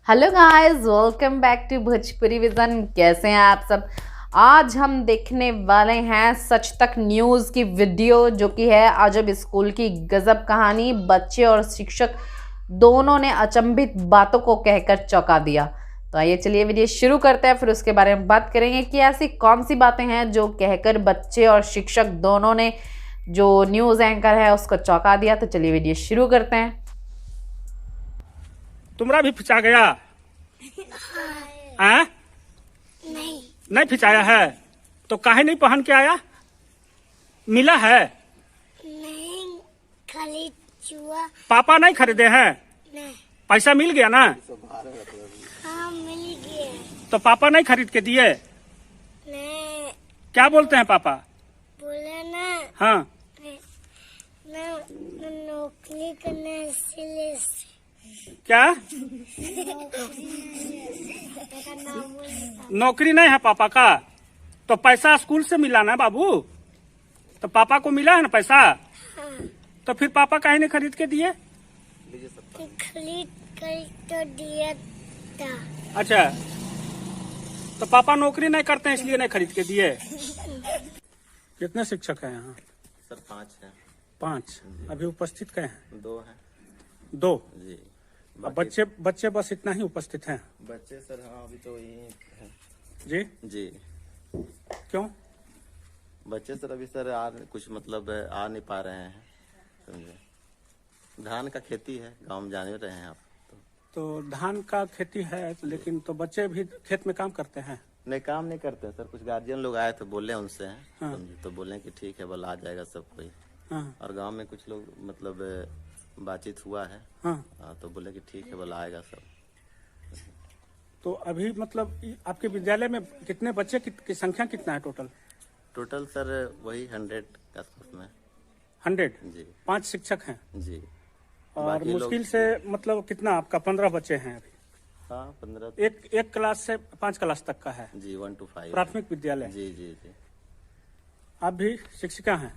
Hello guys, welcome back to Bhojpuri Vision. कैसे हैं आप सब। आज हम देखने वाले हैं सच तक न्यूज़ की वीडियो, जो कि है अजब स्कूल की गजब कहानी। बच्चे और शिक्षक दोनों ने अचंभित बातों को कहकर चौंका दिया। तो आइए चलिए वीडियो शुरू करते हैं, फिर उसके बारे में बात करेंगे कि ऐसी कौन सी बातें हैं जो कहकर बच्चे और शिक्षक दोनों ने जो न्यूज़ एंकर है उसको चौंका दिया। तो चलिए वीडियो शुरू करते हैं। तुमरा भी फिचा गया? हाँ? नहीं फिचाया है तो काहे नहीं पहन के आया? मिला है? नहीं खरीद चुआ। पापा नहीं खरीदे हैं? नहीं। पैसा मिल गया ना? हाँ मिल गया। तो पापा नहीं खरीद के दिए? नहीं। क्या बोलते हैं पापा? बोला ना। हाँ। मैं नौकरी करने इसलिए। क्या? नौकरी नहीं है पापा का? तो पैसा स्कूल से मिला ना बाबू? तो पापा को मिला है ना पैसा? हाँ। तो फिर पापा काहे नहीं खरीद के दिए? खरीद कर तो दिया था। अच्छा, तो पापा नौकरी नहीं करते हैं इसलिए नहीं खरीद के दिए। कितने शिक्षक हैं यहाँ? सर 5 है। 5? अभी उपस्थित कहे हैं? 2 है। 2? जी। अब बच्चे बस इतना ही उपस्थित हैं? बच्चे सर हाँ अभी तो यही है। जी जी। क्यों? बच्चे सर अभी सर कुछ मतलब आ नहीं पा रहे हैं, समझे। धान का खेती है, गांव में जाने रहे हैं आप तो धान का खेती है, लेकिन तो बच्चे भी खेत में काम करते हैं? नहीं, काम नहीं करते सर। कुछ गार्जियन लोग आए थे, बोले उनसे, हाँ। समझे, तो बोले कि ठीक है बोला आ जाएगा सब कोई। हाँ। और गांव में कुछ लोग मतलब बातचीत हुआ है। हाँ। तो बोले कि ठीक है बोला आएगा सब। तो अभी मतलब आपके विद्यालय में कितने बच्चे की संख्या कितना है टोटल? टोटल सर वही 100 के आसपास में। 100? जी। 5 शिक्षक हैं? जी। और मुश्किल से मतलब कितना आपका 15 बच्चे हैं अभी? हाँ 15। एक क्लास से 5 क्लास तक का है? जी 1 to 5 प्राथमिक विद्यालय? जी जी जी। आप भी शिक्षिका हैं?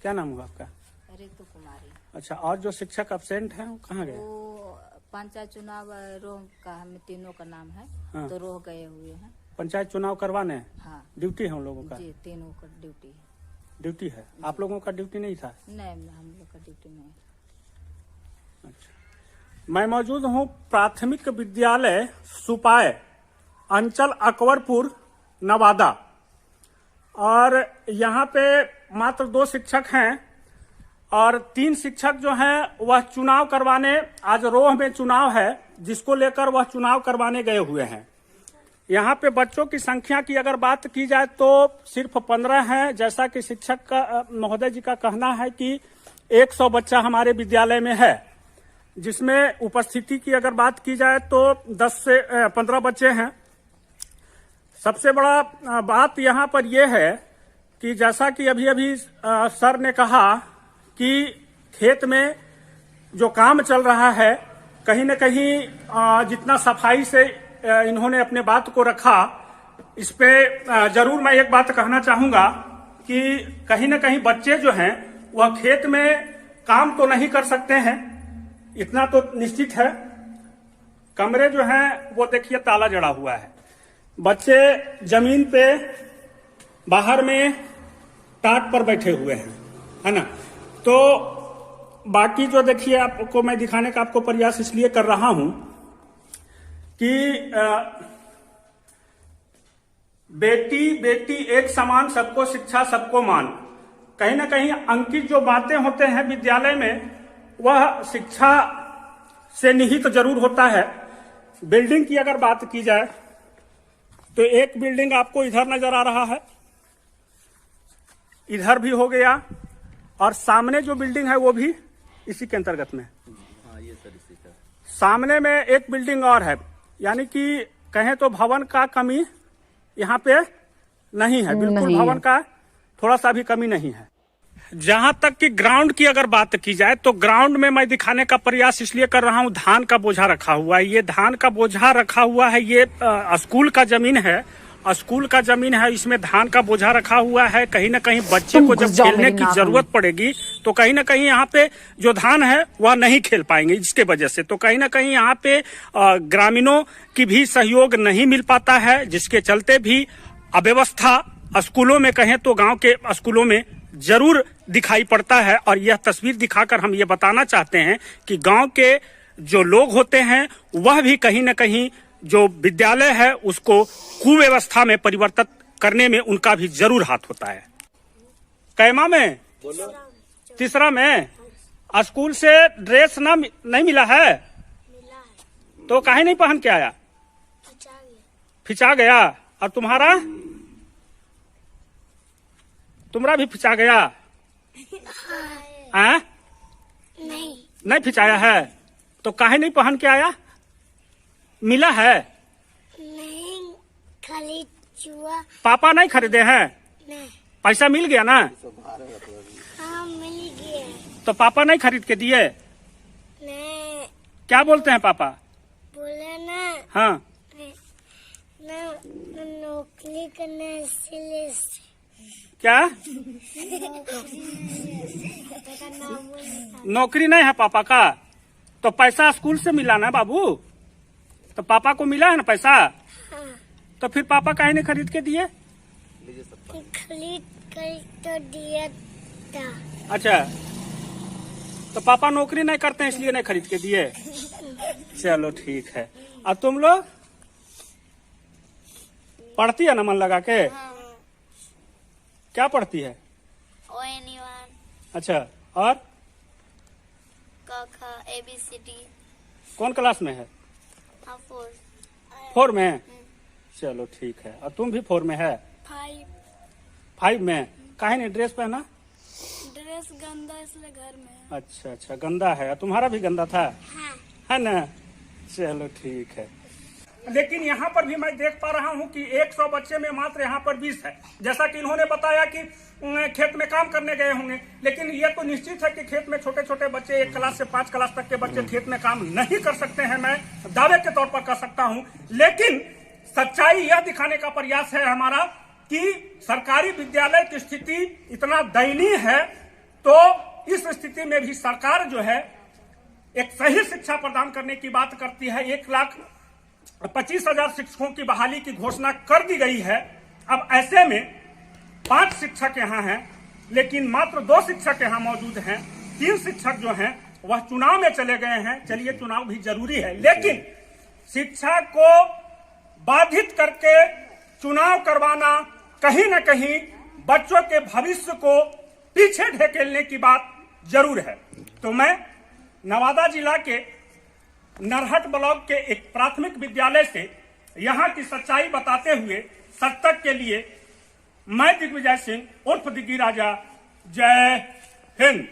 क्या नाम हुआ आपका? ऋतु कुमारी। अच्छा, और जो शिक्षक एब्सेंट हैं वो कहाँ गए? वो पंचायत चुनाव रोह का, हमें तीनों का नाम है। हाँ। तो रोह गए हुए हैं। पंचायत चुनाव करवाने? हाँ ड्यूटी है उन लोगों का? जी, तीनों का ड्यूटी है। ड्यूटी है। आप लोगों का ड्यूटी नहीं था? नहीं, हम लोग का ड्यूटी नहीं। अच्छा, मैं मौजूद हूँ प्राथमिक विद्यालय सुपाय, अंचल अकबरपुर, नवादा। और यहाँ पे मात्र 2 शिक्षक हैं और 3 शिक्षक जो हैं वह चुनाव करवाने, आज रोह में चुनाव है जिसको लेकर वह चुनाव करवाने गए हुए हैं। यहाँ पे बच्चों की संख्या की अगर बात की जाए तो सिर्फ 15 हैं। जैसा कि शिक्षक का महोदय जी का कहना है कि 100 बच्चा हमारे विद्यालय में है, जिसमें उपस्थिति की अगर बात की जाए तो 10 से 15 बच्चे हैं। सबसे बड़ा बात यहाँ पर यह है कि जैसा कि अभी सर ने कहा कि खेत में जो काम चल रहा है, कहीं न कहीं जितना सफाई से इन्होंने अपने बात को रखा, इस पे जरूर मैं एक बात कहना चाहूंगा कि कहीं न कहीं बच्चे जो हैं वह खेत में काम तो नहीं कर सकते हैं, इतना तो निश्चित है। कमरे जो हैं वो देखिए ताला जड़ा हुआ है। बच्चे जमीन पे बाहर में टाट पर बैठे हुए हैं, है ना। तो बाकी जो देखिए आपको मैं दिखाने का आपको प्रयास इसलिए कर रहा हूं कि बेटी बेटी एक समान, सबको शिक्षा सबको मान। कहीं ना कहीं अंकित जो बातें होते हैं विद्यालय में वह शिक्षा से निहित जरूर होता है। बिल्डिंग की अगर बात की जाए तो एक बिल्डिंग आपको इधर नजर आ रहा है, इधर भी हो गया, और सामने जो बिल्डिंग है वो भी इसी के अंतर्गत में। हाँ ये सर इसी का। सामने में एक बिल्डिंग और है, यानी कि कहें तो भवन का कमी यहाँ पे नहीं है, बिल्कुल भवन का थोड़ा सा भी कमी नहीं है। जहां तक कि ग्राउंड की अगर बात की जाए तो ग्राउंड में मैं दिखाने का प्रयास इसलिए कर रहा हूं, धान का बोझा रखा हुआ है। ये धान का बोझा रखा हुआ है, ये स्कूल का जमीन है स्कूल का जमीन है, इसमें धान का बोझा रखा हुआ है। कहीं ना कहीं बच्चे को जब खेलने की जरूरत पड़ेगी तो कहीं ना कहीं यहाँ पे जो धान है वह नहीं खेल पाएंगे, इसके वजह से तो कहीं ना कहीं यहाँ पे ग्रामीणों की भी सहयोग नहीं मिल पाता है, जिसके चलते भी अव्यवस्था स्कूलों में कहें तो गांव के स्कूलों में जरूर दिखाई पड़ता है। और यह तस्वीर दिखाकर हम ये बताना चाहते हैं कि गांव के जो लोग होते हैं वह भी कहीं ना कहीं जो विद्यालय है उसको कुव्यवस्था में परिवर्तित करने में उनका भी जरूर हाथ होता है। कैमा में तीसरा में स्कूल से ड्रेस नहीं मिला है तो काहे नहीं पहन के आया? फिचा गया। और तुम्हारा भी फिचा गया? नहीं फिचाया है तो काहे नहीं पहन के आया? मिला है? नहीं, खाली चूहा। पापा नहीं खरीदे हैं? नहीं। पैसा मिल गया ना? हाँ, मिल गया। तो पापा नहीं खरीद के दिए? नहीं। क्या बोलते हैं पापा? बोला ना। हाँ। ना नौकरी करना इसलिए। क्या? नौकरी नहीं है पापा का? तो पैसा स्कूल से मिला ना बाबू? तो पापा को मिला है ना पैसा? हाँ। तो फिर पापा काहे नहीं खरीद के दिए? खरीद कर तो दिया था। अच्छा, तो पापा नौकरी नहीं करते हैं इसलिए नहीं खरीद के दिए? चलो ठीक है। और तुम लोग पढ़ती है ना मन लगा के? क्या पढ़ती है? अच्छा, और क ख ABCD। कौन क्लास में है? 4 में? चलो ठीक है। और तुम भी 4 में है? 5 में। काहे नहीं ड्रेस पहना? ड्रेस गंदा इसलिए घर में। अच्छा, गंदा है। तुम्हारा भी गंदा था? हाँ। है ना? चलो ठीक है। लेकिन यहाँ पर भी मैं देख पा रहा हूँ कि 100 बच्चे में मात्र यहाँ पर 20 है। जैसा कि इन्होंने बताया कि खेत में काम करने गए होंगे, लेकिन ये तो निश्चित है कि खेत में छोटे छोटे बच्चे 1 क्लास से 5 क्लास तक के बच्चे खेत में काम नहीं कर सकते हैं, मैं दावे के तौर पर कह सकता हूँ। लेकिन सच्चाई यह दिखाने का प्रयास है हमारा कि सरकारी विद्यालय की स्थिति इतना दयनीय है, तो इस स्थिति में भी सरकार जो है एक सही शिक्षा प्रदान करने की बात करती है। 1,25,000 शिक्षकों की बहाली की घोषणा कर दी गई है। अब ऐसे में 5 शिक्षक यहाँ हैं, लेकिन मात्र 2 शिक्षक यहाँ मौजूद हैं। 3 शिक्षक जो हैं वह चुनाव में चले गए हैं। चलिए, चुनाव भी जरूरी है, लेकिन शिक्षा को बाधित करके चुनाव करवाना कहीं न कहीं बच्चों के भविष्य को पीछे ढकेलने की बात जरूर है। तो मैं नवादा जिला के नरहट ब्लॉक के एक प्राथमिक विद्यालय से यहाँ की सच्चाई बताते हुए सच तक के लिए मैं दिग्विजय सिंह उर्फ दिग्गी राजा, जय हिंद।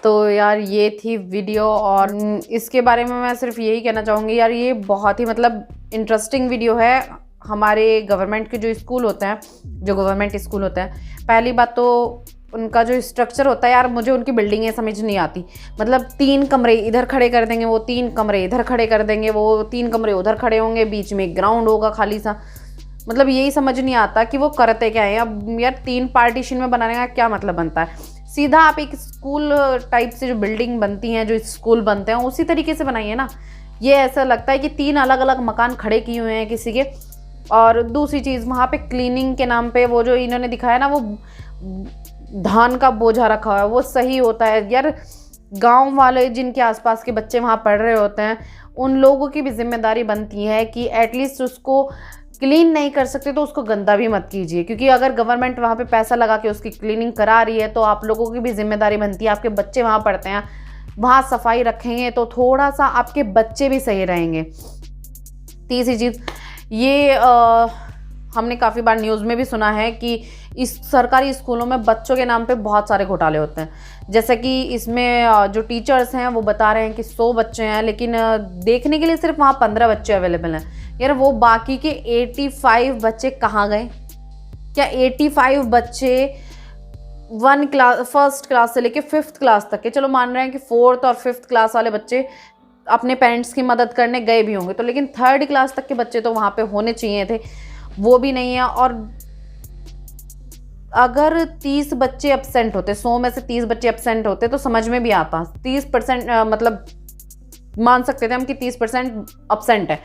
तो यार ये थी वीडियो, और इसके बारे में मैं सिर्फ यही कहना चाहूँगी यार, ये बहुत ही मतलब इंटरेस्टिंग वीडियो है। हमारे गवर्नमेंट के जो स्कूल होते हैं, जो गवर्नमेंट स्कूल होते हैं, पहली बात तो उनका जो स्ट्रक्चर होता है यार, मुझे उनकी बिल्डिंगें समझ नहीं आती। मतलब 3 कमरे इधर खड़े कर देंगे, वो 3 कमरे इधर खड़े कर देंगे, वो 3 कमरे उधर खड़े होंगे, बीच में ग्राउंड होगा खाली सा। मतलब यही समझ नहीं आता कि वो करते क्या है। अब यार 3 पार्टीशन में बनाने का क्या मतलब बनता है? सीधा आप एक स्कूल टाइप से जो बिल्डिंग बनती हैं, जो स्कूल बनते हैं, उसी तरीके से बनाइए ना। ये ऐसा लगता है कि 3 अलग अलग मकान खड़े किए हुए हैं किसी के। और दूसरी चीज़, वहाँ पे क्लीनिंग के नाम पे वो जो इन्होंने दिखाया ना, वो धान का बोझा रखा हुआ है, वो सही होता है यार? गांव वाले जिनके आसपास के बच्चे वहाँ पढ़ रहे होते हैं, उन लोगों की भी जिम्मेदारी बनती है कि एटलीस्ट उसको क्लीन नहीं कर सकते तो उसको गंदा भी मत कीजिए, क्योंकि अगर गवर्नमेंट वहाँ पे पैसा लगा के उसकी क्लीनिंग करा रही है तो आप लोगों की भी जिम्मेदारी बनती है। आपके बच्चे वहाँ पढ़ते हैं, वहाँ सफाई रखेंगे तो थोड़ा सा आपके बच्चे भी सही रहेंगे। तीसरी चीज़, ये हमने काफ़ी बार न्यूज़ में भी सुना है कि इस सरकारी स्कूलों में बच्चों के नाम पे बहुत सारे घोटाले होते हैं। जैसे कि इसमें जो टीचर्स हैं वो बता रहे हैं कि 100 बच्चे हैं, लेकिन देखने के लिए सिर्फ वहाँ 15 बच्चे अवेलेबल हैं। यार वो बाकी के 85 बच्चे कहाँ गए? क्या 85 बच्चे फर्स्ट क्लास से लेके 5th क्लास तक के, चलो मान रहे हैं कि 4th और 5th क्लास वाले बच्चे अपने पेरेंट्स की मदद करने गए भी होंगे, तो लेकिन 3rd क्लास तक के बच्चे तो वहाँ पे होने चाहिए थे, वो भी नहीं है। और अगर 30 बच्चे एब्सेंट होते, 100 में से 30 बच्चे एब्सेंट होते तो समझ में भी आता। 30% मतलब मान सकते थे हम कि 30% एब्सेंट है,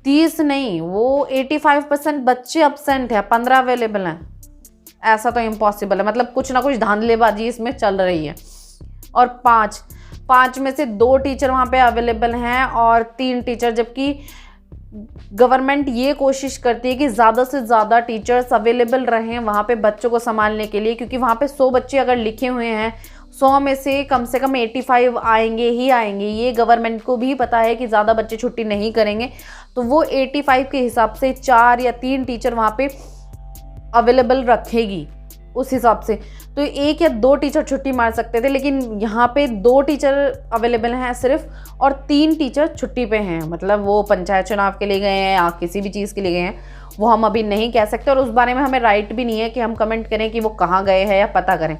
30 नहीं, वो 85% बच्चे एब्सेंट है, 15 अवेलेबल हैं। ऐसा तो इम्पॉसिबल है, मतलब कुछ ना कुछ धांधलेबाजी इसमें चल रही है। और 5 में से 2 टीचर वहाँ पे अवेलेबल हैं और 3 टीचर, जबकि गवर्नमेंट ये कोशिश करती है कि ज़्यादा से ज़्यादा टीचर्स अवेलेबल रहें वहाँ पे बच्चों को संभालने के लिए, क्योंकि वहाँ पे 100 बच्चे अगर लिखे हुए हैं, 100 में से कम 85 आएंगे ही आएंगे। ये गवर्नमेंट को भी पता है कि ज़्यादा बच्चे छुट्टी नहीं करेंगे, तो वो 85 के हिसाब से 4 या 3 टीचर वहाँ पे अवेलेबल रखेगी उस हिसाब से। तो 1 या 2 टीचर छुट्टी मार सकते थे, लेकिन यहाँ पे 2 टीचर अवेलेबल हैं सिर्फ, और 3 टीचर छुट्टी पे हैं। मतलब वो पंचायत चुनाव के लिए गए हैं या किसी भी चीज़ के लिए गए हैं, वो हम अभी नहीं कह सकते, और उस बारे में हमें राइट भी नहीं है कि हम कमेंट करें कि वो कहाँ गए हैं या पता करें।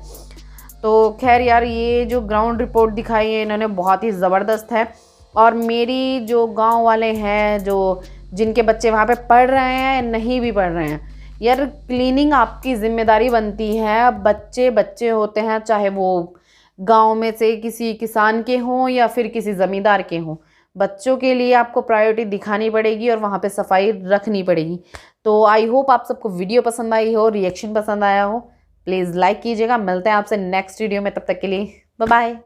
तो खैर यार, ये जो ग्राउंड रिपोर्ट दिखाई है इन्होंने बहुत ही ज़बरदस्त है। और मेरी जो गाँव वाले हैं, जो जिनके बच्चे वहाँ पर पढ़ रहे हैं, नहीं भी पढ़ रहे हैं, यार क्लीनिंग आपकी जिम्मेदारी बनती है। बच्चे बच्चे होते हैं, चाहे वो गांव में से किसी किसान के हों या फिर किसी ज़मींदार के हों, बच्चों के लिए आपको प्रायोरिटी दिखानी पड़ेगी और वहाँ पे सफाई रखनी पड़ेगी। तो आई होप आप सबको वीडियो पसंद आई हो, रिएक्शन पसंद आया हो। प्लीज़ लाइक कीजिएगा। मिलते हैं आपसे नेक्स्ट वीडियो में, तब तक के लिए बाय बाय।